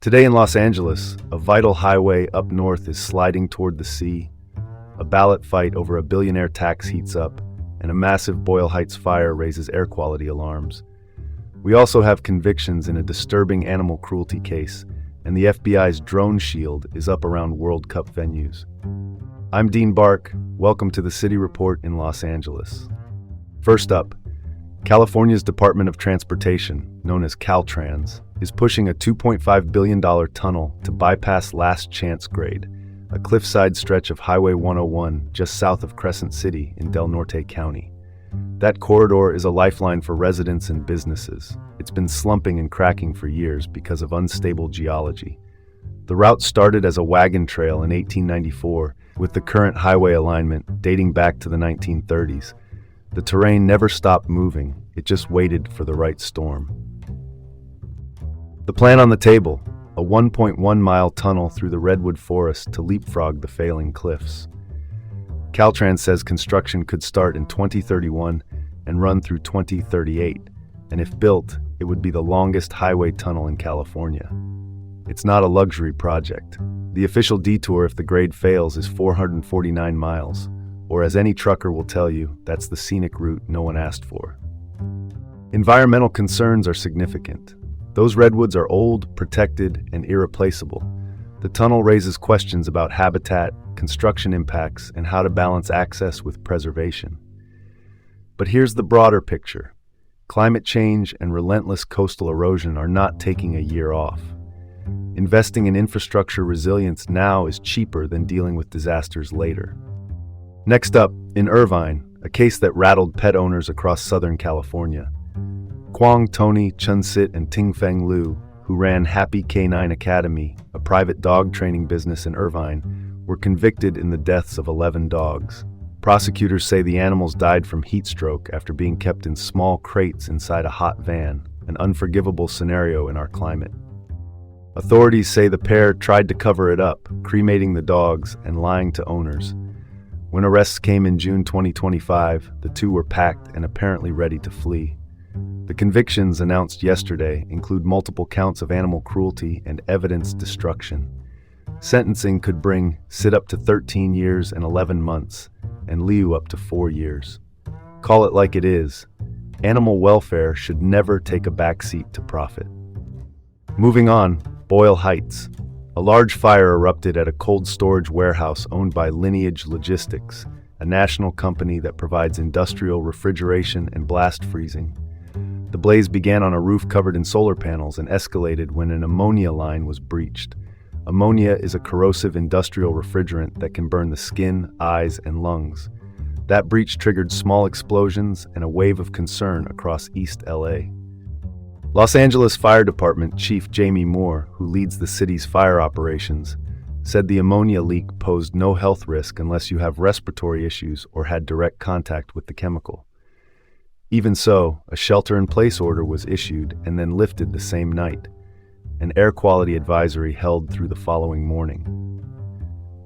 Today in Los Angeles, a vital highway up north is sliding toward the sea. A ballot fight over a billionaire tax heats up, and a massive Boyle Heights fire raises air quality alarms. We also have convictions in a disturbing animal cruelty case, and the FBI's drone shield is up around World Cup venues. I'm Dean Bark. Welcome to the City Report in Los Angeles. First up, California's Department of Transportation, known as Caltrans, is pushing a $2.5 billion tunnel to bypass Last Chance Grade, a cliffside stretch of Highway 101 just south of Crescent City in Del Norte County. That corridor is a lifeline for residents and businesses. It's been slumping and cracking for years because of unstable geology. The route started as a wagon trail in 1894, with the current highway alignment dating back to the 1930s. The terrain never stopped moving, it just waited for the right storm. The plan on the table, a 1.1-mile tunnel through the redwood forest to leapfrog the failing cliffs. Caltrans says construction could start in 2031 and run through 2038, and if built, it would be the longest highway tunnel in California. It's not a luxury project. The official detour if the grade fails is 449 miles, or as any trucker will tell you, that's the scenic route no one asked for. Environmental concerns are significant. Those redwoods are old, protected, and irreplaceable. The tunnel raises questions about habitat, construction impacts, and how to balance access with preservation. But here's the broader picture. Climate change and relentless coastal erosion are not taking a year off. Investing in infrastructure resilience now is cheaper than dealing with disasters later. Next up, in Irvine, a case that rattled pet owners across Southern California. Quang Tony, Chun Sit, and Ting Feng Liu, who ran Happy Canine Academy, a private dog training business in Irvine, were convicted in the deaths of 11 dogs. Prosecutors say the animals died from heat stroke after being kept in small crates inside a hot van, an unforgivable scenario in our climate. Authorities say the pair tried to cover it up, cremating the dogs and lying to owners. When arrests came in June 2025, the two were packed and apparently ready to flee. The convictions announced yesterday include multiple counts of animal cruelty and evidence destruction. Sentencing could bring Sit up to 13 years and 11 months, and Liu up to 4 years. Call it like it is. Animal welfare should never take a backseat to profit. Moving on, Boyle Heights. A large fire erupted at a cold storage warehouse owned by Lineage Logistics, a national company that provides industrial refrigeration and blast freezing. The blaze began on a roof covered in solar panels and escalated when an ammonia line was breached. Ammonia is a corrosive industrial refrigerant that can burn the skin, eyes, and lungs. That breach triggered small explosions and a wave of concern across East LA. Los Angeles Fire Department Chief Jamie Moore, who leads the city's fire operations, said the ammonia leak posed no health risk unless you have respiratory issues or had direct contact with the chemical. Even so, a shelter-in-place order was issued and then lifted the same night. An air quality advisory held through the following morning.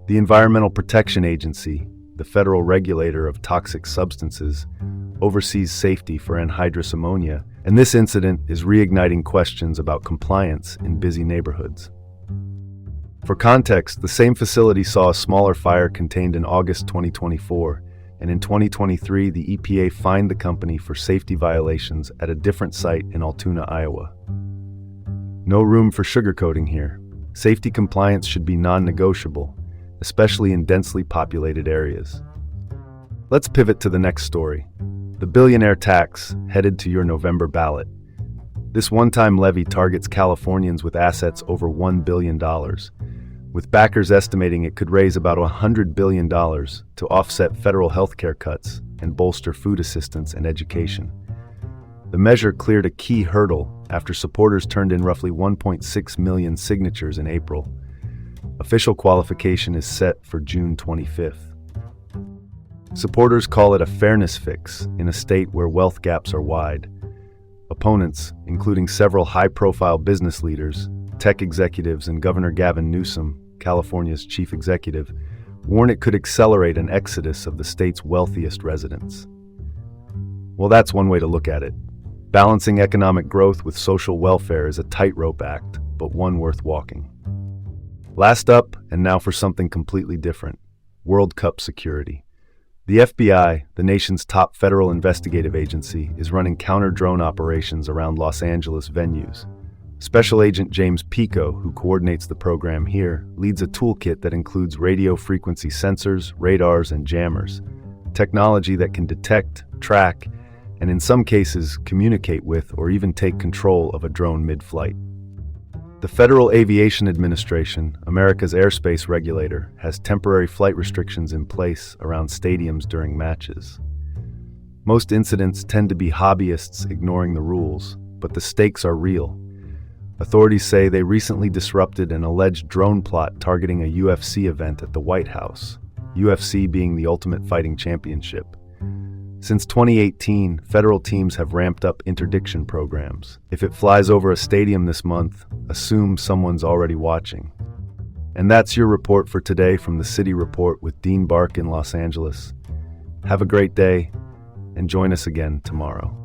The Environmental Protection Agency, the federal regulator of toxic substances, oversees safety for anhydrous ammonia, and this incident is reigniting questions about compliance in busy neighborhoods. For context, the same facility saw a smaller fire contained in August 2024, and in 2023, the EPA fined the company for safety violations at a different site in Altoona, Iowa. No room for sugarcoating here. Safety compliance should be non-negotiable, especially in densely populated areas. Let's pivot to the next story. The billionaire tax, headed to your November ballot. This one-time levy targets Californians with assets over $1 billion, with backers estimating it could raise about $100 billion to offset federal health care cuts and bolster food assistance and education. The measure cleared a key hurdle after supporters turned in roughly 1.6 million signatures in April. Official qualification is set for June 25th. Supporters call it a fairness fix in a state where wealth gaps are wide. Opponents, including several high-profile business leaders, tech executives, and Governor Gavin Newsom, California's chief executive, warn it could accelerate an exodus of the state's wealthiest residents. Well, that's one way to look at it. Balancing economic growth with social welfare is a tightrope act, but one worth walking. Last up, and now for something completely different: World Cup security. The FBI, the nation's top federal investigative agency, is running counter-drone operations around Los Angeles venues. Special Agent James Pico, who coordinates the program here, leads a toolkit that includes radio frequency sensors, radars, and jammers, technology that can detect, track, and in some cases communicate with or even take control of a drone mid-flight. The Federal Aviation Administration, America's airspace regulator, has temporary flight restrictions in place around stadiums during matches. Most incidents tend to be hobbyists ignoring the rules, but the stakes are real. Authorities say they recently disrupted an alleged drone plot targeting a UFC event at the White House, UFC being the Ultimate Fighting Championship. Since 2018, federal teams have ramped up interdiction programs. If it flies over a stadium this month, assume someone's already watching. And that's your report for today from the City Report with Dean Bark in Los Angeles. Have a great day, and join us again tomorrow.